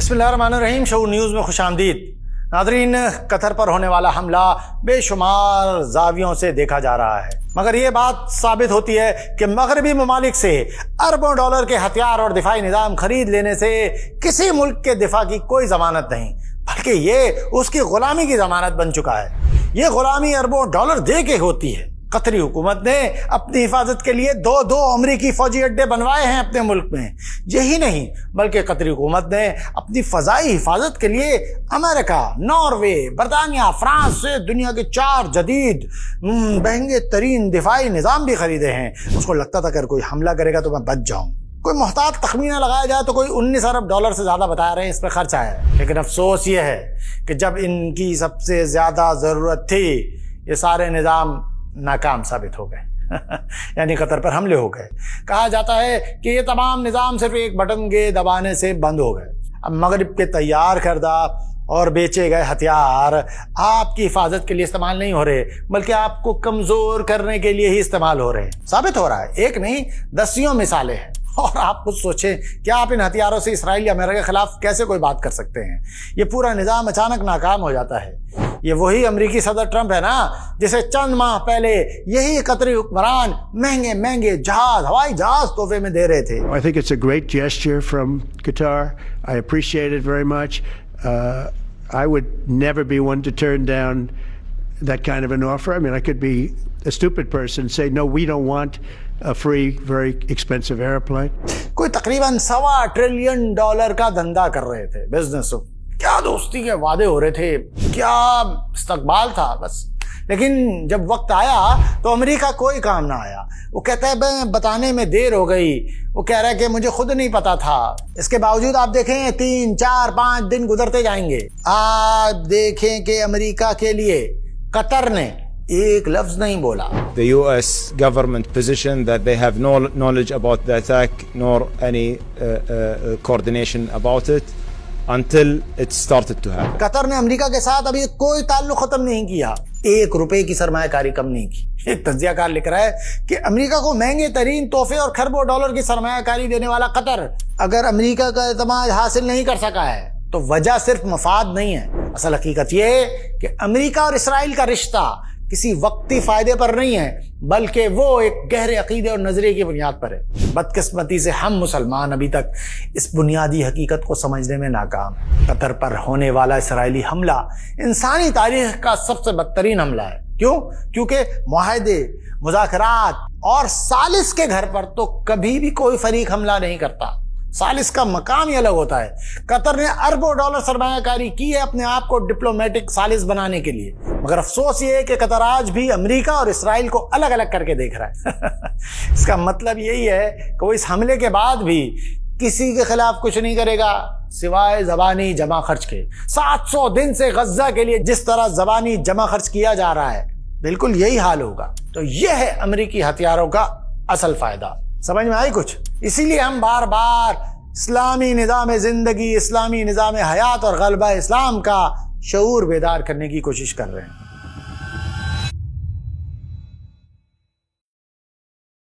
बिस्मिल्लाहिर्रहमानिर्रहीम। शऊर न्यूज़ में खुश आमदीद। नादरीन, कतर पर होने वाला हमला बेशुमार जावियों से देखा जा रहा है, मगर ये बात साबित होती है कि मगरबी ममालिक से अरबों डॉलर के हथियार और दिफाई निज़ाम खरीद लेने से किसी मुल्क के दिफा की कोई ज़मानत नहीं, बल्कि ये उसकी ग़ुलामी की ज़मानत बन चुका है। ये ग़ुलामी अरबों डॉलर दे के होती है। कतरी हुकूमत ने अपनी हिफाजत के लिए दो अमरीकी फौजी अड्डे बनवाए हैं अपने मुल्क में। यही नहीं, बल्कि कतरी हुकूमत ने अपनी फ़ज़ाई हिफाजत के लिए अमेरिका, नॉर्वे, बरतानिया, फ्रांस से दुनिया के 4 जदीद महंगे तरीन दिफाई निज़ाम भी खरीदे हैं। उसको लगता था अगर कोई हमला करेगा तो मैं बच जाऊँ। कोई मोहतात तखमीना लगाया जाए तो कोई 19 अरब डॉलर से ज़्यादा बता रहे हैं इस पर खर्चा है। लेकिन अफसोस ये है कि जब इनकी सबसे ज़्यादा ज़रूरत थी, ये सारे निज़ाम नाकाम साबित हो गए यानी कतर पर हमले हो गए। कहा जाता है कि ये तमाम निज़ाम सिर्फ एक बटन के दबाने से बंद हो गए। अब मगरिब के तैयार करदा और बेचे गए हथियार आपकी हिफाजत के लिए इस्तेमाल नहीं हो रहे, बल्कि आपको कमज़ोर करने के लिए ही इस्तेमाल हो रहे हैं। साबित हो रहा है, एक नहीं दसियों मिसालें हैं। और आप खुद सोचें कि आप इन हथियारों से इसराइल या अमेरिका के खिलाफ कैसे कोई बात कर सकते हैं। ये पूरा निज़ाम अचानक नाकाम हो जाता है। ये वही अमेरिकी सदर ट्रंप है ना, जिसे चंद माह पहले यही कतरी हुक्मरान महंगे महंगे जहाज, हवाई जहाज तोहफे में दे रहे थे। I think it's a great gesture from Qatar. I appreciate it very much. I would never be one to turn down that kind of an offer. I mean, I could be a stupid person and say, no, we don't want a free, very expensive airplane. कोई तकरीबन $1.25 trillion का धंधा कर रहे थे, business. क्या दोस्ती के वादे हो रहे थे, क्या इस्तकबाल था बस। लेकिन जब वक्त आया तो अमेरिका कोई काम ना आया। वो कहता है मैं बताने में देर हो गई। वो कह रहा है कि मुझे खुद नहीं पता था। इसके बावजूद आप देखें 3, 4, 5 दिन गुजरते जाएंगे, आप देखें कि अमेरिका के लिए कतर ने एक लफ्ज नहीं बोला। The US government position that they have no knowledge about the attack nor any coordination about it until it started to happen. Qatar ने अमेरिका के साथ अभी कोई ताल्लुक खत्म नहीं किया, 1 रुपए की सरमायाकारी कम नहीं की। एक तज्जियाकार लिख रहा है कि अमेरिका को महंगे तरीन तोहफे और खरबों डॉलर की सरमायाकारी देने वाला कतर अगर अमेरिका का एतमाद हासिल नहीं कर सका है तो वजह सिर्फ मफाद नहीं है। असल हकीकत यह है कि अमेरिका और इसराइल का रिश्ता किसी वक्ती फायदे पर नहीं है, बल्कि वो एक गहरे अकीदे और नजरिए की बुनियाद पर है। बदकिस्मती से हम मुसलमान अभी तक इस बुनियादी हकीकत को समझने में नाकाम। कतर पर होने वाला इसराइली हमला इंसानी तारीख का सबसे बदतरीन हमला है। क्यों? क्योंकि मुआहदे, मुज़ाकरात और सालिस के घर पर तो कभी भी कोई फरीक हमला नहीं करता। सालिस का मकाम ही अलग होता है। कतर ने अरबों डॉलर सरमायाकारी की है अपने आप को डिप्लोमेटिक सालिस बनाने के लिए, मगर अफसोस ये है कि कतर आज भी अमेरिका और इसराइल को अलग अलग करके देख रहा है इसका मतलब यही है कि वो इस हमले के बाद भी किसी के खिलाफ कुछ नहीं करेगा सिवाय ज़बानी जमा खर्च के। 700 दिन से गज्जा के लिए जिस तरह ज़बानी जमा खर्च किया जा रहा है, बिल्कुल यही हाल होगा। तो यह है अमेरिकी हथियारों का असल फायदा। समझ में आई कुछ? इसीलिए हम बार बार इस्लामी निज़ाम ज़िंदगी, इस्लामी निज़ाम हयात और ग़लबा इस्लाम का शऊर बेदार करने की कोशिश कर रहे हैं।